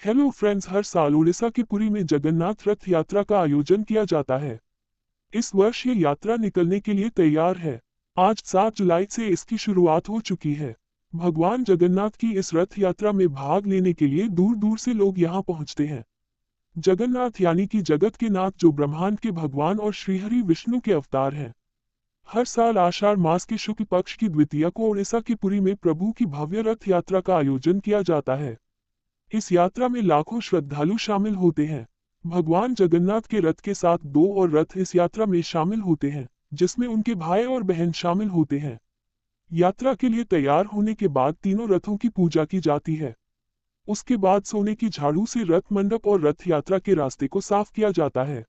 Hello friends, हर साल उड़ीसा के पुरी में जगन्नाथ रथ यात्रा का आयोजन किया जाता है। इस वर्ष ये यात्रा निकलने के लिए तैयार है। आज 7 जुलाई से इसकी शुरुआत हो चुकी है। भगवान जगन्नाथ की इस रथ यात्रा में भाग लेने के लिए दूर दूर से लोग यहाँ पहुँचते हैं। जगन्नाथ यानी कि जगत के नाथ, जो ब्रह्मांड के भगवान और श्रीहरि विष्णु के अवतार हैं। हर साल आषाढ़ मास के शुक्ल पक्ष की द्वितीया को उड़ीसा के पुरी में प्रभु की भव्य रथ यात्रा का आयोजन किया जाता है। इस यात्रा में लाखों श्रद्धालु शामिल होते हैं। भगवान जगन्नाथ के रथ के साथ 2 और रथ इस यात्रा में शामिल होते हैं, जिसमें उनके भाई और बहन शामिल होते हैं। यात्रा के लिए तैयार होने के बाद तीनों रथों की पूजा की जाती है। उसके बाद सोने की झाड़ू से रथ मंडप और रथ यात्रा के रास्ते को साफ किया जाता है।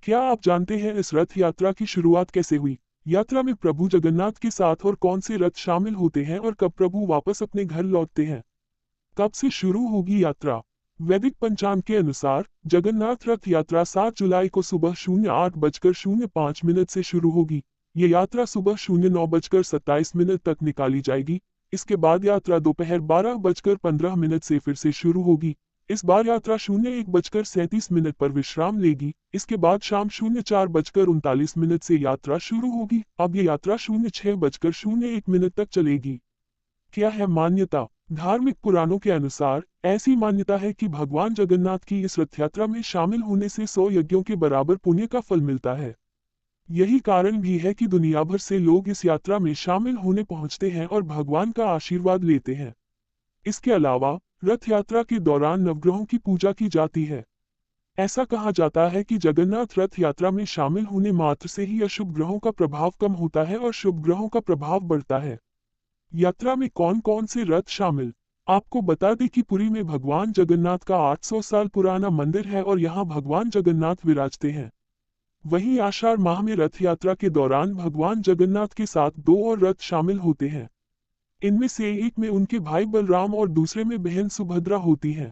क्या आप जानते हैं इस रथ यात्रा की शुरुआत कैसे हुई? यात्रा में प्रभु जगन्नाथ के साथ और कौन से रथ शामिल होते हैं और कब प्रभु वापस अपने घर लौटते हैं? कब से शुरू होगी यात्रा? वैदिक पंचांग के अनुसार जगन्नाथ रथ यात्रा 7 जुलाई को सुबह 08:05 से शुरू होगी। ये यात्रा सुबह 09:27 तक निकाली जाएगी। इसके बाद यात्रा दोपहर 12:15 से फिर से शुरू होगी। इस बार यात्रा 01:37 पर विश्राम लेगी। इसके बाद शाम 04:39 से यात्रा शुरू होगी। अब ये यात्रा 06:01 तक चलेगी। क्या है मान्यता? धार्मिक पुराणों के अनुसार ऐसी मान्यता है कि भगवान जगन्नाथ की इस रथ यात्रा में शामिल होने से 100 यज्ञों के बराबर पुण्य का फल मिलता है। यही कारण भी है कि दुनिया भर से लोग इस यात्रा में शामिल होने पहुंचते हैं और भगवान का आशीर्वाद लेते हैं। इसके अलावा रथ यात्रा के दौरान नवग्रहों की पूजा की जाती है। ऐसा कहा जाता है कि जगन्नाथ रथ यात्रा में शामिल होने मात्र से ही अशुभ ग्रहों का प्रभाव कम होता है और शुभ ग्रहों का प्रभाव बढ़ता है। यात्रा में कौन कौन से रथ शामिल? आपको बता दें कि पुरी में भगवान जगन्नाथ का 800 साल पुराना मंदिर है और यहाँ भगवान जगन्नाथ विराजते हैं। वहीं आषाढ़ माह में रथ यात्रा के दौरान भगवान जगन्नाथ के साथ 2 और रथ शामिल होते हैं। इनमें से एक में उनके भाई बलराम और दूसरे में बहन सुभद्रा होती है।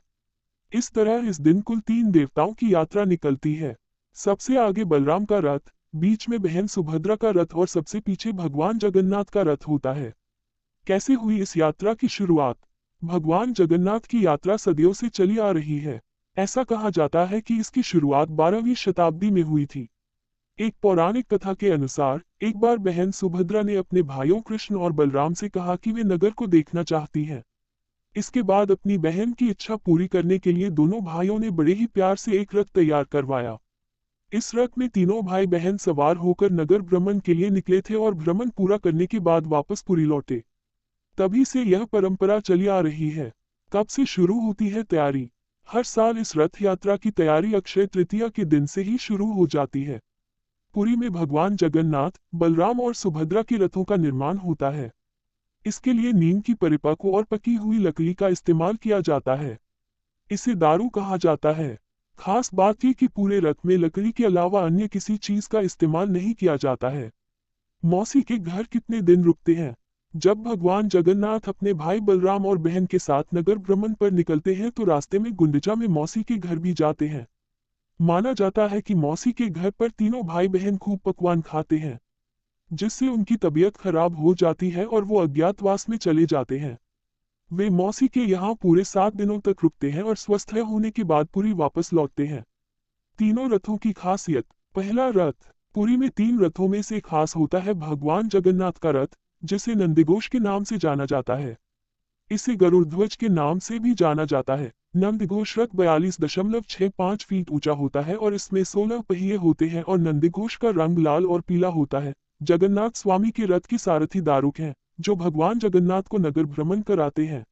इस तरह इस दिन कुल 3 देवताओं की यात्रा निकलती है। सबसे आगे बलराम का रथ, बीच में बहन सुभद्रा का रथ और सबसे पीछे भगवान जगन्नाथ का रथ होता है। कैसे हुई इस यात्रा की शुरुआत? भगवान जगन्नाथ की यात्रा सदियों से चली आ रही है। ऐसा कहा जाता है कि इसकी शुरुआत 12वीं शताब्दी में हुई थी। एक पौराणिक कथा के अनुसार एक बार बहन सुभद्रा ने अपने भाइयों कृष्ण और बलराम से कहा कि वे नगर को देखना चाहती हैं। इसके बाद अपनी बहन की इच्छा पूरी करने के लिए दोनों भाइयों ने बड़े ही प्यार से एक रथ तैयार करवाया। इस रथ में तीनों भाई बहन सवार होकर नगर भ्रमण के लिए निकले थे और भ्रमण पूरा करने के बाद वापस पुरी लौटे। तभी से यह परंपरा चली आ रही है। कब से शुरू होती है तैयारी? हर साल इस रथ यात्रा की तैयारी अक्षय तृतीया के दिन से ही शुरू हो जाती है। पुरी में भगवान जगन्नाथ, बलराम और सुभद्रा के रथों का निर्माण होता है। इसके लिए नीम की परिपक्व और पकी हुई लकड़ी का इस्तेमाल किया जाता है। इसे दारू कहा जाता है। खास बात यह कि पूरे रथ में लकड़ी के अलावा अन्य किसी चीज का इस्तेमाल नहीं किया जाता है। मौसी के घर कितने दिन रुकते हैं? जब भगवान जगन्नाथ अपने भाई बलराम और बहन के साथ नगर भ्रमण पर निकलते हैं तो रास्ते में गुंडिचा में मौसी के घर भी जाते हैं। माना जाता है कि मौसी के घर पर तीनों भाई बहन खूब पकवान खाते हैं, जिससे उनकी तबीयत खराब हो जाती है और वो अज्ञातवास में चले जाते हैं। वे मौसी के यहाँ पूरे 7 दिनों तक रुकते हैं और स्वस्थ होने के बाद पुरी वापस लौटते हैं। तीनों रथों की खासियत। पहला रथ। पुरी में 3 रथों में से खास होता है भगवान जगन्नाथ का रथ, जिसे नंदीघोष के नाम से जाना जाता है। इसे गरुड़ध्वज के नाम से भी जाना जाता है। नंदीघोष रथ 42.65 फीट ऊंचा होता है और इसमें 16 पहिए होते हैं और नंदीघोष का रंग लाल और पीला होता है। जगन्नाथ स्वामी के रथ के सारथी दारुक हैं, जो भगवान जगन्नाथ को नगर भ्रमण कराते हैं।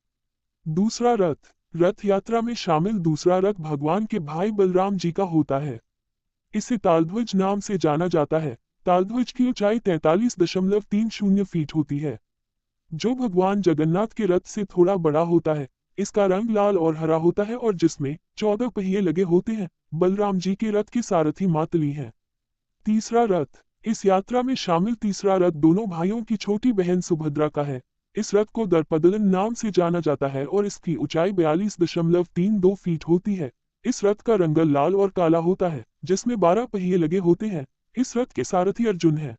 दूसरा रथ। रथ यात्रा में शामिल दूसरा रथ भगवान के भाई बलराम जी का होता है। इसे तालध्वज नाम से जाना जाता है। तालध्वज की ऊंचाई 43.30 फीट होती है, जो भगवान जगन्नाथ के रथ से थोड़ा बड़ा होता है। इसका रंग लाल और हरा होता है और जिसमें 14 पहिए लगे होते हैं। बलराम जी के रथ के सारथी मातली हैं। तीसरा रथ। इस यात्रा में शामिल तीसरा रथ दोनों भाइयों की छोटी बहन सुभद्रा का है। इस रथ को दर्पदलन नाम से जाना जाता है और इसकी ऊंचाई 42.32 फीट होती है। इस रथ का रंग लाल और काला होता है, जिसमें 12 पहिए लगे होते हैं। इस रथ के सारथी अर्जुन हैं।